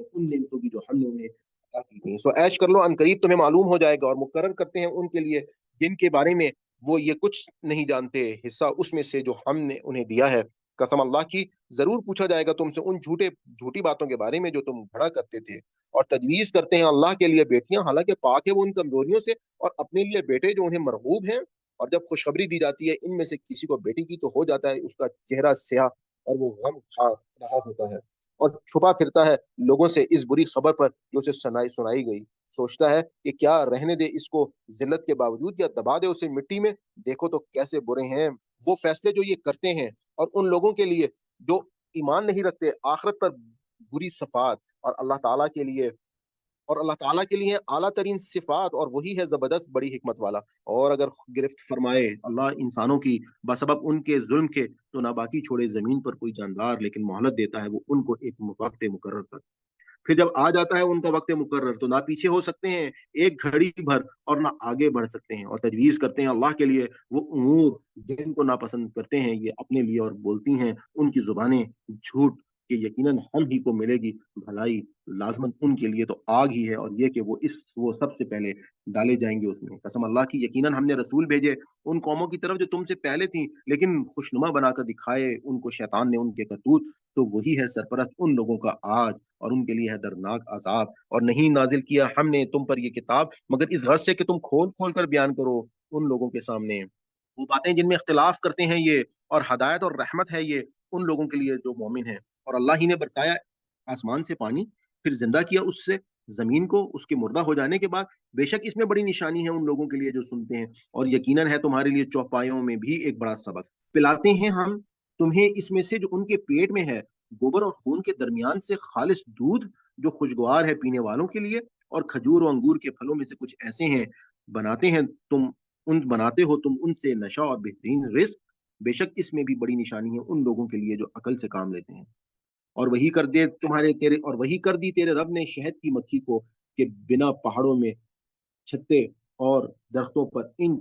उन नेमतों की जो हमने उन्हें अता की थी। सो ऐश कर लो, अनकरीब तुम्हें मालूम हो जाएगा, और मुकर्रर करते हैं उनके लिए जिनके बारे में वो ये कुछ नहीं जानते, हिस्सा उसमें से जो हमने उन्हें दिया है। कसम अल्लाह की, जरूर पूछा जाएगा तुमसे उन झूठी बातों के बारे में जो तुम भड़ा करते थे, और तजवीज करते हैं अल्लाह के लिए बेटियां, हालांकि पाक है वो उन कमजोरियों से, और अपने लिए बेटे जो उन्हें मरगूब हैं। और जब खुशखबरी दी जाती है इनमें से किसी को बेटी की, तो हो जाता है उसका चेहरा स्याह, और वो गम खा रहा होता है, और छुपा फिरता है लोगों से इस बुरी खबर पर जो उसे सुनाई गई। सोचता है कि क्या रहने दे इसको जिल्लत के बावजूद, या दबा दे उसे मिट्टी में। देखो तो कैसे बुरे हैं वो फैसले जो ये करते हैं, और उन लोगों के लिए जो ईमान नहीं रखते आखिरत पर बुरी सफात, और अल्लाह ताला के लिए आला तरीन सिफात, और वही है जबरदस्त बड़ी हिकमत वाला। और अगर गिरफ्त फरमाए अल्लाह इंसानों की बसबब उनके जुल्म के, तो ना बाकी छोड़े जमीन पर कोई जानदार, लेकिन मोहलत देता है वो उनको एक वक्त मुकर्रर पर। फिर जब आ जाता है उनका वक्त मुकर्रर, तो ना पीछे हो सकते हैं एक घड़ी भर, और ना आगे बढ़ सकते हैं, और तजवीज करते हैं अल्लाह के लिए वो उमूर जिनको नापसंद करते हैं ये अपने लिए, और बोलती हैं उनकी जुबानें झूठ कि यकीनन हम ही को मिलेगी भलाई, लाजमन उनके लिए तो आग ही है, और ये कि वो सबसे पहले डाले जाएंगे उसमें। कसम अल्लाह की, यकीनन हमने रसूल भेजे उन कौमों की तरफ जो तुमसे पहले थी, लेकिन खुशनुमा बनाकर दिखाए उनको शैतान ने उनके करतूत, तो वही है सरपरस्त उन लोगों का आज, और उनके लिए है दर्दनाक अजाब। और नहीं नाजिल किया हमने तुम पर ये किताब मगर इस गर्ज से कि तुम खोल खोल कर बयान करो उन लोगों के सामने वो बातें जिनमें इख्तिलाफ करते हैं ये, और हदायत और रहमत है ये उन लोगों के लिए जो मोमिन है। और अल्लाह ही ने बरसाया आसमान से पानी, फिर जिंदा किया उससे जमीन को उसके मुर्दा हो जाने के बाद। बेशक इसमें बड़ी निशानी है उन लोगों के लिए जो सुनते हैं, और यकीनन है तुम्हारे लिए चौपायों में भी एक बड़ा सबक। पिलाते हैं हम तुम्हें इसमें से जो उनके पेट में है, गोबर और खून के दरमियान से खालिस दूध जो खुशगवार है पीने वालों के लिए, और खजूर और अंगूर के फलों में से कुछ ऐसे हैं बनाते हैं तुम बनाते हो तुम उनसे नशा और बेहतरीन रिस्क। बेशक इसमें भी बड़ी निशानी है उन लोगों के लिए जो अकल से काम लेते हैं। और वही कर दी तेरे रब ने शहद की मक्खी को, कि बिना पहाड़ों में छत्ते और दरख्तों पर इन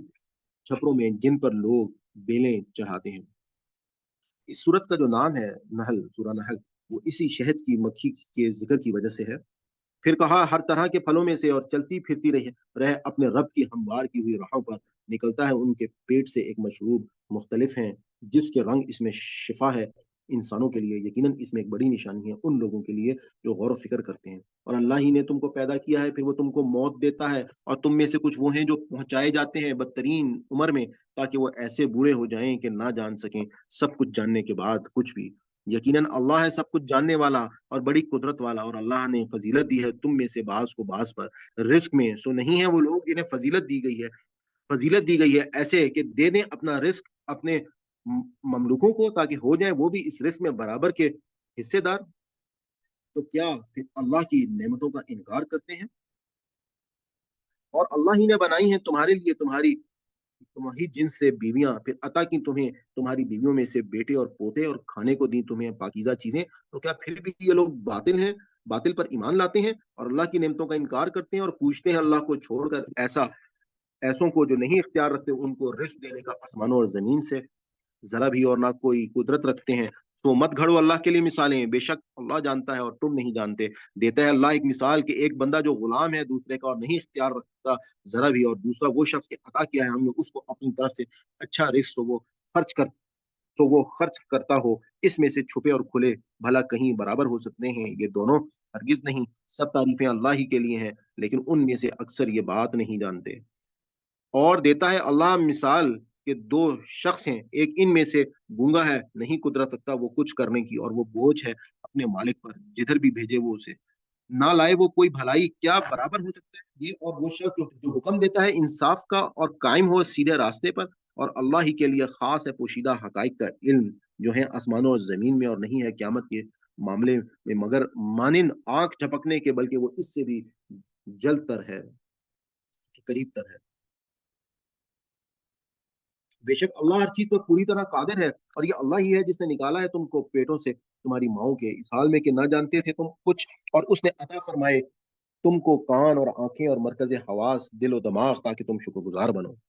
छपरों में जिन पर लोग बेलें चढ़ाते हैं। इस सूरत का जो नाम है नहल, सूरह नहल, वो इसी शहद की मक्खी के जिक्र की वजह से है। फिर कहा हर तरह के फलों में से, और चलती फिरती रहे अपने रब की हमवार की हुई राहों पर, निकलता है उनके पेट से एक मशरूब मुख्तलिफ है जिसके रंग इसमें शिफा है इंसानों के लिए। यकीनन इसमें एक बड़ी निशानी है उन लोगों के लिए जो गौर व फिक्र करते हैं। और अल्लाह ही ने तुमको पैदा किया है, फिर वो तुमको मौत देता है, और तुम में से कुछ वो हैं जो पहुंचाए जाते हैं बदतरीन उम्र में, ताकि वो ऐसे बूढ़े हो जाएं कि ना जान सकें सब कुछ जानने के बाद कुछ भी। यकीनन अल्लाह है सब कुछ जानने वाला और बड़ी कुदरत वाला। और अल्लाह ने फजीलत दी है तुम में से बाज को बाज पर रिस्क में, सो नहीं है वो लोग जिन्हें फजीलत दी गई है ऐसे कि दे दें अपना रिस्क अपने ममलूकों को, ताकि हो जाए वो भी इस रिस्क में बराबर के हिस्सेदार। तो क्या फिर अल्लाह की नेमतों का इनकार करते हैं? और अल्लाह ही ने बनाई है तुम्हारे लिए तुम्हारी जिन्स से बीवियां, फिर अता की तुम्हें तुम्हारी बीवियों में से बेटे और पोते, और खाने को दी तुम्हें पाकीज़ा चीजें। तो क्या फिर भी ये लोग बातिल पर ईमान लाते हैं, और अल्लाह की नेमतों का इनकार करते हैं, और पूछते हैं अल्लाह को छोड़कर ऐसों को जो नहीं इख्तियार रखते उनको रिस्क देने का आसमानों और जमीन से जरा भी, और ना कोई कुदरत रखते हैं। सो मत घड़ो अल्लाह के लिए मिसालें, बेशक अल्लाह जानता है और तुम नहीं जानते। देता है अल्लाह एक मिसाल कि एक बंदा जो गुलाम है दूसरे का, और नहीं इख्तियार रखता जरा भी, और दूसरा वो शख्स के अता किया है हमने उसको अपनी तरफ से अच्छा रिस्क, वो खर्च कर तो वो खर्च करता हो, इसमें से छुपे और खुले भला कहीं बराबर हो सकते हैं? ये दोनों हरगिज़ नहीं। सब तारीफ़ें अल्लाह ही के लिए हैं, लेकिन उनमें से अक्सर ये बात नहीं जानते। और देता है अल्लाह मिसाल के दो शख्स हैं, एक इनमें से गूंगा है, नहीं कुदरत रखता वो कुछ करने की, और वो बोझ है अपने मालिक पर, जिधर भी भेजे वो उसे ना लाए वो कोई भलाई, क्या बराबर हो सकता है ये और वो शख्स जो हुक्म देता है इंसाफ का और कायम हो सीधे रास्ते पर? और अल्लाह ही के लिए खास है पोशीदा हकाइक का इल्म, जो है आसमानों और जमीन में, और नहीं है क्यामत के मामले में मगर मानिंद आंख झपकने के, बल्कि वो इससे भी जल्द तर है, करीब तर है। बेशक अल्लाह हर चीज़ पर पूरी तरह कादिर है, और ये अल्लाह ही है जिसने निकाला है तुमको पेटों से तुम्हारी माँओं के, इस हाल में कि ना जानते थे तुम कुछ, और उसने अता फरमाए तुमको कान और आँखें और मरकज़ हवास, दिल और दिमाग, ताकि तुम शुक्रगुज़ार बनो।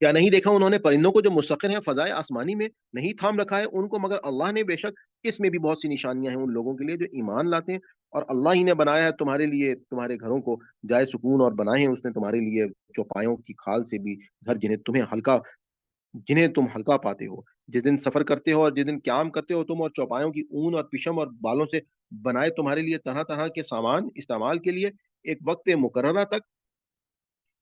क्या नहीं देखा उन्होंने परिंदों को जो मुस्तक़िर हैं फ़ज़ाए आसमानी में, नहीं थाम रखा है उनको मगर अल्लाह ने? बेशक इसमें भी बहुत सी निशानियाँ हैं उन लोगों के लिए जो ईमान लाते हैं। और अल्लाह ही ने बनाया है तुम्हारे लिए तुम्हारे घरों को जाए सुकून, और बनाए हैं उसने तुम्हारे लिए चौपायों की खाल से भी घर, जिन्हें तुम हल्का पाते हो। जिस दिन सफ़र करते हो और जिस दिन क़याम करते हो तुम, और चौपायों की ऊन और पिशम और बालों से बनाए तुम्हारे लिए तरह-तरह के सामान इस्तेमाल के लिए, एक वक़्त मुकर्ररा तक।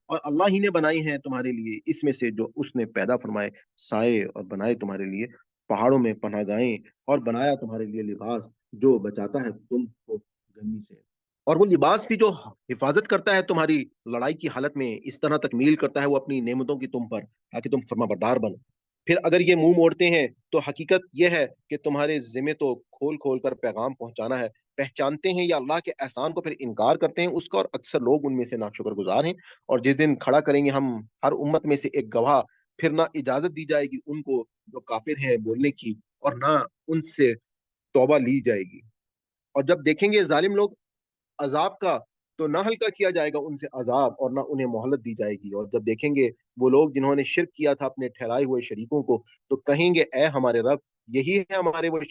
और अल्लाह ही ने बनाई हैं तुम्हारे लिए इसमें से जो उसने पैदा फरमाए साए, और बनाए तुम्हारे लिए पहाड़ों में पनाहगाहें, और बनाया तुम्हारे लिए लिबास जो बचाता है तुमको गर्मी से। और वो लिबास भी जो हिफाज़त करता है तुम्हारी लड़ाई की हालत में, इस तरह तकमील करता है वो अपनी नेमतों की तुम पर, ताकि तुम फर्माबरदार बनो। फिर अगर ये मुँह मोड़ते हैं, तो हकीकत ये है कि तुम्हारे ज़िम्मे तो खोल-खोल कर पैगाम पहुँचाना है। पहचानते हैं या अल्लाह के एहसान को फिर इनकार करते हैं उसका, और अक्सर लोग उनमें से नाशुक्रगुज़ार हैं। और जिस दिन खड़ा करेंगे हम हर उम्मत में से एक गवाह, फिर ना इजाज़त दी जाएगी उनको जो काफ़िर हैं बोलने की, और ना उनसे तौबा ली जाएगी। और जब देखेंगे ज़ालिम लोग अज़ाब का, तो ना हल्का किया जाएगा उनसे अज़ाब, और ना उन्हें मोहलत दी जाएगी। और जब देखेंगे वो लोग जिन्होंने शिर्क किया था अपने ठहराए हुए शरीकों को, तो कहेंगे ए हमारे रब, यही है हमारे वो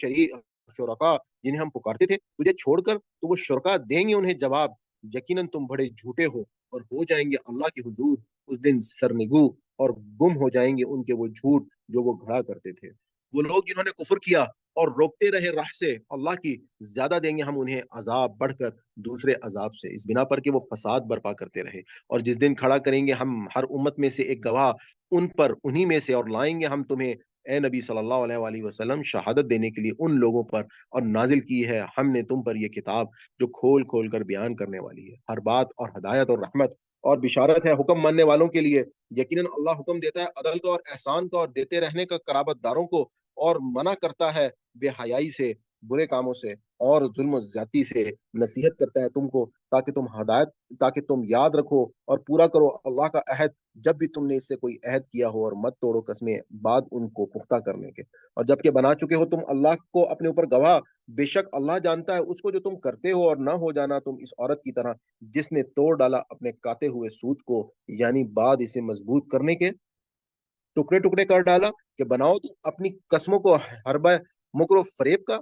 शुरका जिन्हें हम पुकारते थे तुझे छोड़कर। तो वो शुरका देंगे उन्हें जवाब, यकीनन तुम बड़े झूठे हो, और हो जाएंगे अल्लाह के हुजूर उस दिन सरनिगू, और गुम हो जाएंगे उनके वो झूठ जो वो घड़ा करते थे। वो लोग जिन्होंने कुफ्र किया और रोकते रहे राह से अल्लाह की, ज्यादा देंगे हम उन्हें अजाब बढ़कर दूसरे अजाब से, इस बिना पर कि वो फसाद बर्पा करते रहे। और जिस दिन खड़ा करेंगे हम हर उम्मत में से एक गवाह उन पर उन्हीं में से, और लाएंगे हम तुम्हें ए नबी सल्लल्लाहु अलैहि वसल्लम शहादत देने के लिए उन लोगों पर, और नाजिल की है हमने तुम पर ये किताब जो खोल खोल कर बयान करने वाली है हर बात, और हदायत और रहमत और बिशारत है हुक्म मानने वालों के लिए। यकीनन अल्लाह हुक्म देता है अदल का और एहसान का और देते रहने का कराबतदारों को, और मना करता है बेहयाई से, बुरे कामों से और जुल्म ज्यादती से। नसीहत करता है तुमको ताकि तुम याद रखो और पूरा करो अल्लाह का अहद, जब भी तुमने इससे कोई अहद किया हो, और मत तोड़ो कस्में बाद उनको पुख्ता करने के। और जबकि बना चुके हो तुम अल्लाह को अपने ऊपर गवाह, बेशक अल्लाह जानता है उसको जो तुम करते हो, और ना हो जाना तुम इस औरत की तरह जिसने तोड़ डाला अपने काते हुए सूत को, यानी बाद इसे मजबूत करने के टुकड़े टुकड़े कर डाला, कि बनाओ तुम अपनी कस्मों को हरबा मुकरो फरेब का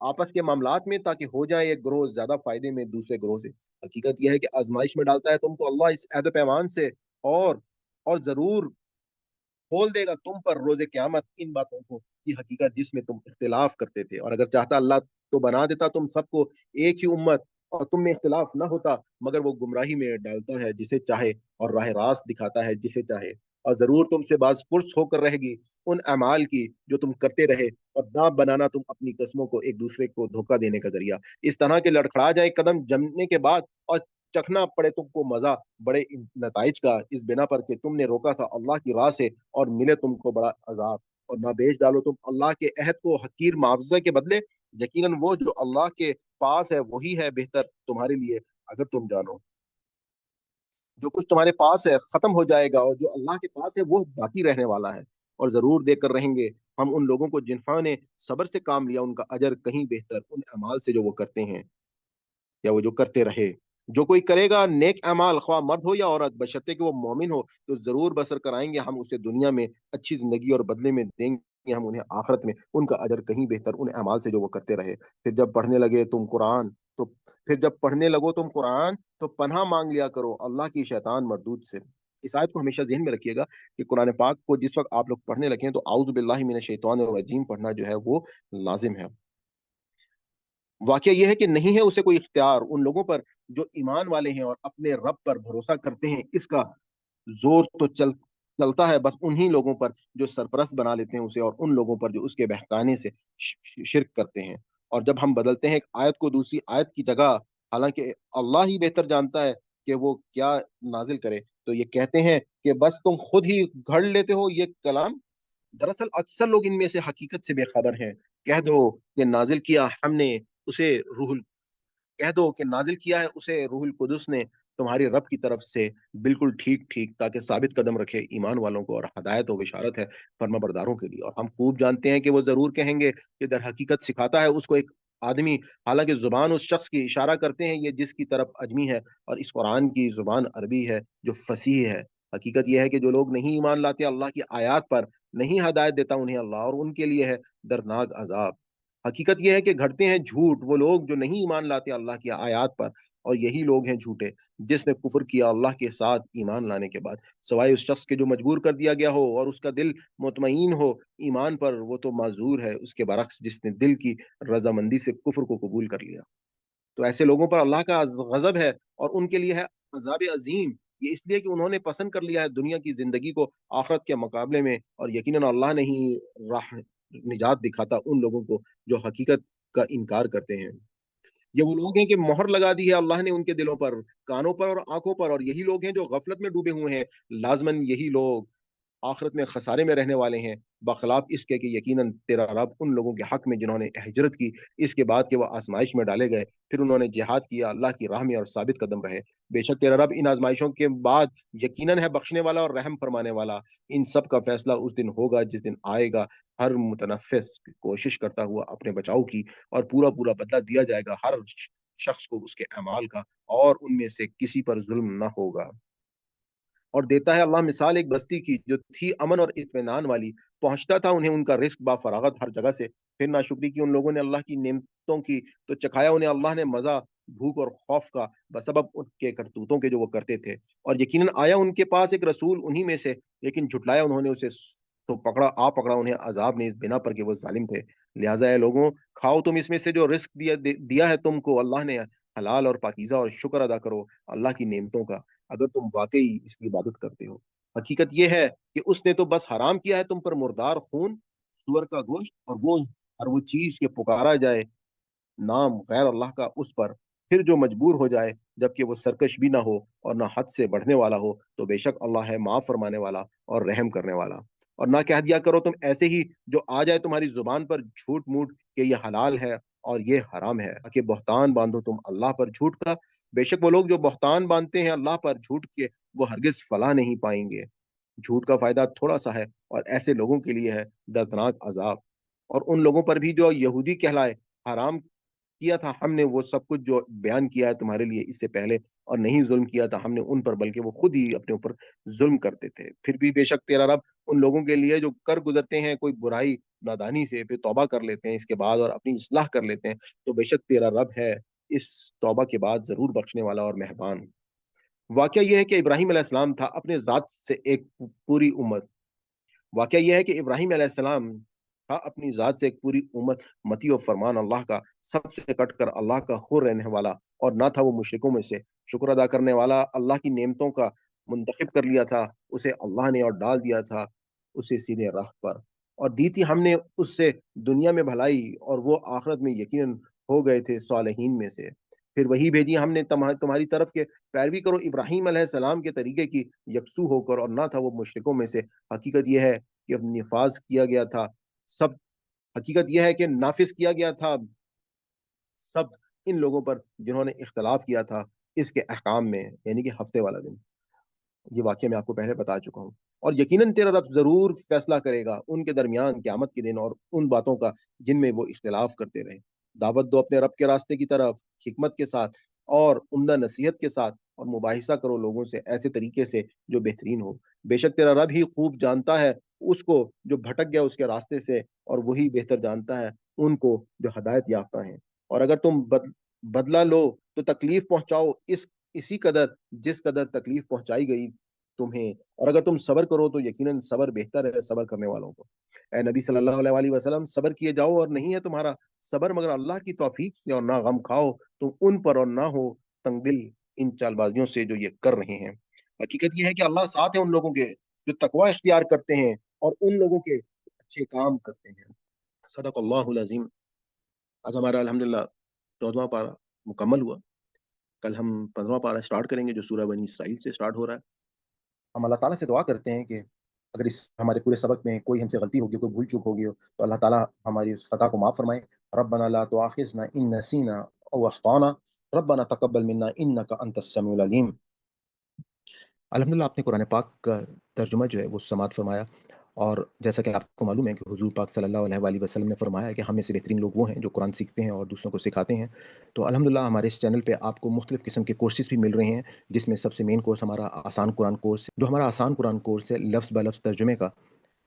आपस के मामलात में, ताकि हो जाए एक ग्रोह ज्यादा फायदे में दूसरे ग्रोह से। हकीकत यह है कि आजमाइश में डालता है तुमको अल्लाह इस अहद पैमान से, और और जरूर खोल देगा तुम पर रोज़े क़यामत इन बातों को की हकीकत जिसमें तुम इख्तिलाफ करते थे। और अगर चाहता अल्लाह तो बना देता तुम सबको एक ही उम्मत, और तुम में इख्तिलाफ ना होता, मगर वो गुमराही में डालता है जिसे चाहे, और राह रास्त दिखाता है जिसे चाहे। और ज़रूर तुमसे बाज़ पुर्स होकर रहेगी उन अमाल की जो तुम करते रहे, और ना बनाना तुम अपनी कस्मों को एक-दूसरे को धोखा देने का ज़रिया। इस तरह के लड़खड़ा जाए कदम जमने के बाद, और चखना पड़े तुमको मज़ा बड़े इन नताइज का, इस बिना पर कि तुमने रोका था अल्लाह की राह से, और मिले तुमको बड़ा अज़ाब। और ना बेच डालो तुम अल्लाह के अहद को हकीर मुआवज़े के बदले, यकीनन वो जो अल्लाह के पास है वही है बेहतर तुम्हारे लिए, अगर तुम जानो। जो कुछ तुम्हारे पास है खत्म हो जाएगा, और जो अल्लाह के पास है वो बाकी रहने वाला है। और ज़रूर देकर रहेंगे हम उन लोगों को जिन्होंने सब्र से काम लिया उनका अजर कहीं बेहतर उन अमाल से जो वो करते हैं, या वो जो करते रहे। जो कोई करेगा नेक अमाल, ख्वाह मर्द हो या औरत, बशर्ते कि वो मोमिन हो, तो ज़रूर बसर कराएँगे हम उसे दुनिया में अच्छी ज़िंदगी, और बदले में देंगे हम उन्हें आखिरत में उनका अजर कहीं बेहतर उन अमाल से जो वो करते रहे। फिर जब पढ़ने लगो तुम कुरान, तो पनाह माँग लिया करो अल्लाह की शैतान मरदूद से। इस आयत को हमेशा ज़हन में रखिएगा कि कुरान पाक को जिस वक़्त आप लोग पढ़ने लगें तो औज़ु बिल्लाहि मिनश शैतानिर रजीम पढ़ना जो है वो लाज़िम है। वाक़या ये है कि नहीं है उसे कोई इख्तियार उन लोगों पर जो ईमान वाले हैं और अपने रब पर भरोसा करते हैं, इसका ज़ोर तो चलता है बस उन्हीं लोगों पर जो सरपरस्त बना लेते हैं उसे और उन लोगों पर जो उसके बहकाने से शिर्क करते हैं। और जब हम बदलते हैं एक आयत को दूसरी आयत की जगह, हालाँकि अल्लाह ही बेहतर जानता है कि वो क्या नाज़िल करे, तो ये कहते हैं कि बस तुम खुद ही घड़ लेते हो ये कलाम। दरअसल अक्सर लोग इनमें से हकीकत से बेखबर हैं। कह दो कि नाज़िल किया हमने उसे रूहुल कह दो कि नाज़िल किया है उसे रूहुल कुदस ने तुम्हारे रब की तरफ से बिल्कुल ठीक-ठीक, ताकि साबित कदम रखे ईमान वालों को और हदायत और बिशारत है फर्माबरदारों के लिए। और हम खूब जानते हैं कि वो ज़रूर कहेंगे कि दर हकीकत सिखाता है उसको एक आदमी, हालाँकि ज़ुबान उस शख्स की इशारा करते हैं ये जिसकी तरफ अजमी है, और इस कुरान की ज़ुबान अरबी है जो फ़सीह है। हकीकत ये है कि जो लोग नहीं ईमान लाते अल्लाह की आयात पर, नहीं हदायत देता उन्हें अल्लाह, और उनके लिए है दर्दनाक अज़ाब। हकीकत ये है कि घड़ते हैं झूठ वो लोग जो नहीं ईमान लाते अल्लाह की आयात पर, और यही लोग हैं झूठे जिसने कुफ्र किया अल्लाह के साथ ईमान लाने के बाद, सवाए उस शख्स के जो मजबूर कर दिया गया हो और उसका दिल मुतमईन हो ईमान पर, वो तो माजूर है उसके बरक्स जिसने दिल की रजामंदी से कुफ्र को कबूल कर लिया। तो ऐसे लोगों पर अल्लाह का गजब है और उनके लिए है अजाब अजीम। ये इसलिए कि उन्होंने पसंद कर लिया है दुनिया की जिंदगी को आखिरत के मुकाबले में, और यकीनन अल्लाह ने ही राह निजात दिखाता उन लोगों को जो हकीकत का इनकार करते हैं। ये वो लोग हैं कि मोहर लगा दी है अल्लाह ने उनके दिलों पर, कानों पर और आँखों पर, और यही लोग हैं जो गफ़लत में डूबे हुए हैं। लाज़िमन यही लोग आखिरत में खसारे में रहने वाले हैं, बख़िलाफ़ इसके कि यकीनन तेरा रब उन लोगों के हक़ में जिन्होंने हिजरत की, इसके बाद कि वो आज़माइश में डाले गए, फिर उन्होंने जिहाद किया अल्लाह की राह में और साबित कदम रहे। बेशक तेरा रब इन आज़माइशों के बाद यकीनन है बख्शने वाला और रहम फरमाने वाला। इन सब का फ़ैसला उस दिन होगा जिस दिन आएगा, हर मुतनफ़्फ़िस कोशिश करता हुआ अपने बचाव की, और पूरा-पूरा बदला दिया जाएगा हर शख्स को उसके अमाल का, और उनमें से किसी पर ज़ुल्म ना होगा। और देता है अल्लाह मिसाल एक बस्ती की जो थी अमन और इत्मीनान वाली, पहुँचता था उन्हें उनका रिज़्क बाफ़रागत हर जगह से। फिर नाशुक्री की उन लोगों ने अल्लाह की नेमतों की, तो चखाया उन्हें अल्लाह ने मज़ा, भूख और खौफ का बसबब उनके करतूतों के जो वो करते थे। और यकीनन आया उनके पास एक रसूल उन्हीं में से, लेकिन झुटलाया उन्होंने उसे, तो पकड़ा उन्हें अज़ाब ने इस बिना पर कि वो ज़ालिम थे। लिहाज़ा ऐ लोगों, खाओ तुम इसमें से जो रिज़्क दिया है तुमको अल्लाह ने हलाल और पाकीज़ा, और शुक्र अदा करो अल्लाह की नेमतों का, अगर तुम वाक़ई इसकी इबादत करते हो। हकीकत ये है कि उसने तो बस हराम किया है तुम पर मुर्दार खून, सूअर का गोश्त, और वो चीज़ कि पुकारा जाए नाम गैर अल्लाह का उस पर, फिर जो मजबूर हो जाए, जबकि वो सरकश भी ना हो और ना हद से बढ़ने वाला हो, तो बेशक अल्लाह है माफ़ फरमाने वाला और रहम करने वाला। और ना कह दिया करो तुम ऐसे ही जो आ जाए तुम्हारी ज़ुबान पर झूठ-मूठ कि ये हलाल है और ये हराम है, कि बहतान बाँधो तुम अल्लाह पर झूठ का। बेशक वो लोग जो बहतान बाँधते हैं अल्लाह पर झूठ के, वो हरगिज़ फलाह नहीं पाएँगे। झूठ का फ़ायदा थोड़ा-सा है और ऐसे लोगों के लिए है दर्दनाक अज़ाब। और उन लोगों पर भी जो यहूदी कहलाए, हराम किया था हमने वो सब कुछ जो बयान किया है तुम्हारे लिए इससे पहले, और नहीं ज़ुल्म किया था हमने उन पर, बल्कि वो खुद ही अपने ऊपर ज़ुल्म करते थे। फिर भी बेशक तेरा रब उन लोगों के लिए जो कर गुज़रते हैं कोई बुराई नादानी से, फिर तौबा कर लेते हैं इसके बाद और अपनी इस्लाह कर लेते हैं, तो बेशक तेरा रब है इस तौबा के बाद ज़रूर बख्शने वाला और मेहरबान। वाक़या ये है कि इब्राहीम अलैहिस्सलाम था अपने ज़ात से एक पूरी उम्मत। वाक़या ये है कि इब्राहीम अलैहिस्सलाम था अपनी ज़ात से एक पूरी उम्मत, मती और फरमान अल्लाह का, सबसे कटकर अल्लाह का हो रहने वाला, और ना था वो मुशरिकों में से। शुक्र अदा करने वाला, अल्लाह की नेमतों का मुंतखब कर लिया था उसे अल्लाह ने, और डाल दिया था उसे सीधे राह पर, और दी थी हमने उससे दुनिया में भलाई, और वो आखिरत में यकीनन हो गए थे सालिहीन में से। फिर वही भेजी हमने तुम्हारी तरफ के, पैरवी करो इब्राहीम अलैहिस्सलाम के तरीके की यकसू होकर, और ना था वो मुशरिकों में से। हकीकत ये है कि अब निफ़ाज़ किया गया था सब हकीकत ये है कि नाफ़िज़ किया गया था सब इन लोगों पर जिन्होंने इख्तिलाफ़ किया था इसके अहकाम में, यानी कि हफ़्ते वाला दिन। ये वाक़या मैं आपको पहले बता चुका हूँ। और यकीनन तेरा रब ज़रूर फ़ैसला करेगा उनके दरमियान क़यामत के दिन, और उन बातों का जिनमें वो इख्तिलाफ़ करते रहे। दावत दो अपने रब के रास्ते की तरफ हिकमत के साथ और उम्दा नसीहत के साथ, और मुबाहिसा करो लोगों से ऐसे तरीके से जो बेहतरीन हो। बेशक तेरा रब ही खूब जानता है उसको जो भटक गया उसके रास्ते से, और वही बेहतर जानता है उनको जो हदायत याफ़्ता हैं। और अगर तुम बदला लो तो तकलीफ़ पहुँचाओ इसी कदर जिस कदर तकलीफ़ पहुँचाई गई तुम्हें, और अगर तुम सब्र करो तो यकीनन सब्र बेहतर है सब्र करने वालों को। ए नबी सल्लल्लाहु अलैहि वसल्लम, सब्र किए जाओ और नहीं है तुम्हारा सब्र मगर अल्लाह की तौफीक से, और ना गम खाओ तुम उन पर और ना हो तंगदिल इन चालबाजियों से जो ये कर रहे हैं। हकीकत ये है कि अल्लाह साथ है उन लोगों के जो तकवा इख्तियार करते हैं और उन लोगों के अच्छे काम करते हैं। सदक़ल्लाहुल अज़ीम। आज हमारा अल्हम्दुलिल्लाह 14वां पारा मुकम्मल हुआ। कल हम 15वां पारा स्टार्ट करेंगे जो सूरह बनी इसराइल से स्टार्ट हो रहा है। हम अल्लाह ताला से दुआ करते हैं कि अगर इस हमारे पूरे सबक में कोई हमसे गलती होगी, कोई भूल चूक होगी हो, तो अल्लाह ताला हमारी उस खता को माफ़ फरमाए। रब्बना ला तुआखिज़ना इन नसीना औ अख़्ताना, रब्बना तक़ब्बल मिन्ना इन्नका अंतस समीउल अलीम। अल्हम्दुलिल्लाह आपने कुरान पाक का तर्जुमा जो है वो समाअत फरमाया, और जैसा कि आपको मालूम है कि हुज़ूर पाक सल्लल्लाहु अलैहि वसल्लम ने फरमाया है कि हम में से बेहतरीन लोग वो हैं जो कुरान सीखते हैं और दूसरों को सिखाते हैं। तो अल्हम्दुलिल्लाह हमारे इस चैनल पे आपको मुख्तलिफ़ किस्म के कोर्सेज़ भी मिल रहे हैं, जिसमें सबसे मेन कोर्स हमारा आसान कुरान कोर्स है। जो हमारा आसान कुरान कोर्स है लफ्ज़ ब लफ्ज़ तर्जुमे का,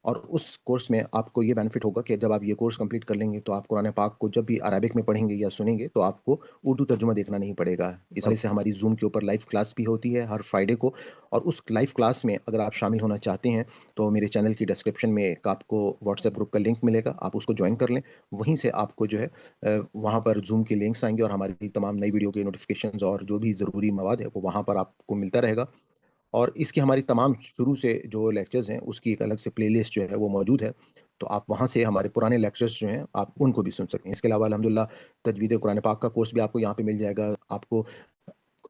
और उस कोर्स में आपको ये बेनिफिट होगा कि जब आप ये कोर्स कंप्लीट कर लेंगे तो आप कुरान पाक को जब भी अरबिक में पढ़ेंगे या सुनेंगे तो आपको उर्दू तर्जुमा देखना नहीं पड़ेगा। इस वजह से हमारी ज़ूम के ऊपर लाइव क्लास भी होती है हर फ्राइडे को, और उस लाइव क्लास में अगर आप शामिल होना चाहते हैं तो मेरे चैनल की डिस्क्रिप्शन में एक आपको व्हाट्सएप ग्रुप का लिंक मिलेगा, आप उसको ज्वाइन कर लें। वहीं से आपको जो है वहाँ पर ज़ूम के लिंक्स आएँगे और हमारी तमाम नई वीडियो के नोटिफ़िकेशंस और जो भी ज़रूरी मवाद है वो वहाँ पर आपको मिलता रहेगा। और इसकी हमारी तमाम शुरू से जो लेक्चर्स हैं, उसकी एक अलग से प्लेलिस्ट जो है वो मौजूद है। तो आप वहाँ से हमारे पुराने लेक्चर्स जो हैं, आप उनको भी सुन सकते हैं। इसके अलावा अल्हम्दुलिल्लाह तजवीद कुरान पाक का कोर्स भी आपको यहाँ पे मिल जाएगा। आपको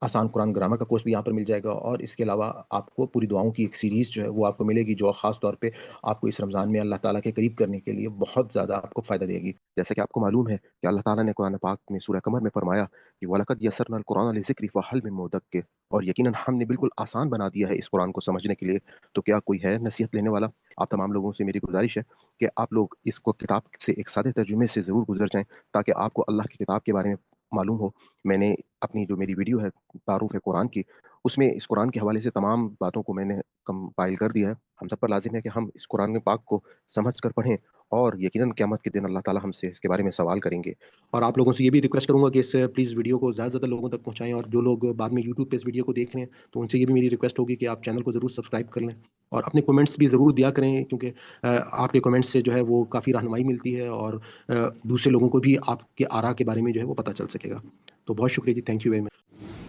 आसान कुरान ग्रामर का कोर्स भी यहाँ पर मिल जाएगा, और इसके अलावा आपको पूरी दुआओं की एक सीरीज़ जो है वो आपको मिलेगी, जो ख़ास तौर पे आपको इस रमज़ान में अल्लाह ताला के करीब करने के लिए बहुत ज़्यादा आपको फ़ायदा देगी। जैसा कि आपको मालूम है कि अल्लाह ताला ने कुरान पाक में सूरह कमर में फ़रमाया कि वलक़द यस्सरनल कुरान लिज़िक्रि फ़हल मिन मुद्दक्किर, और यकीनन हमने बिल्कुल आसान बना दिया है इस कुरान को समझने के लिए, तो क्या कोई है नसीहत लेने वाला? आप तमाम लोगों से मेरी गुज़ारिश है कि आप लोग इसको किताब से एक सादे तर्जुमे से ज़रूर गुज़र जाएँ, ताकि आपको अल्लाह की किताब के बारे में मालूम हो। मैंने अपनी जो मेरी वीडियो है तारुफ़ है कुरान की, उसमें इस कुरान के हवाले से तमाम बातों को मैंने कंपाइल कर दिया है। हम सब पर लाज़िम है कि हम इस कुरान पाक को समझ कर पढ़ें, और यकीनन क़यामत के दिन अल्लाह ताला हमसे इसके बारे में सवाल करेंगे। और आप लोगों से ये भी रिक्वेस्ट करूँगा कि इस प्लीज़ वीडियो को ज़्यादा से ज़्यादा लोगों तक पहुँचाएँ, और जो लोग बाद में यूट्यूब पे इस वीडियो को देख रहे हैं, तो उनसे ये भी मेरी रिक्वेस्ट होगी कि आप चैनल को ज़रूर सब्सक्राइब कर लें, और अपने कमेंट्स भी ज़रूर दिया करें, क्योंकि आपके कमेंट्स से जो है वो काफ़ी रहनुमाई मिलती है, और दूसरे लोगों को भी आपके आरा के बारे में जो है वो पता चल सकेगा। तो बहुत शुक्रिया जी, थैंक यू वेरी मच।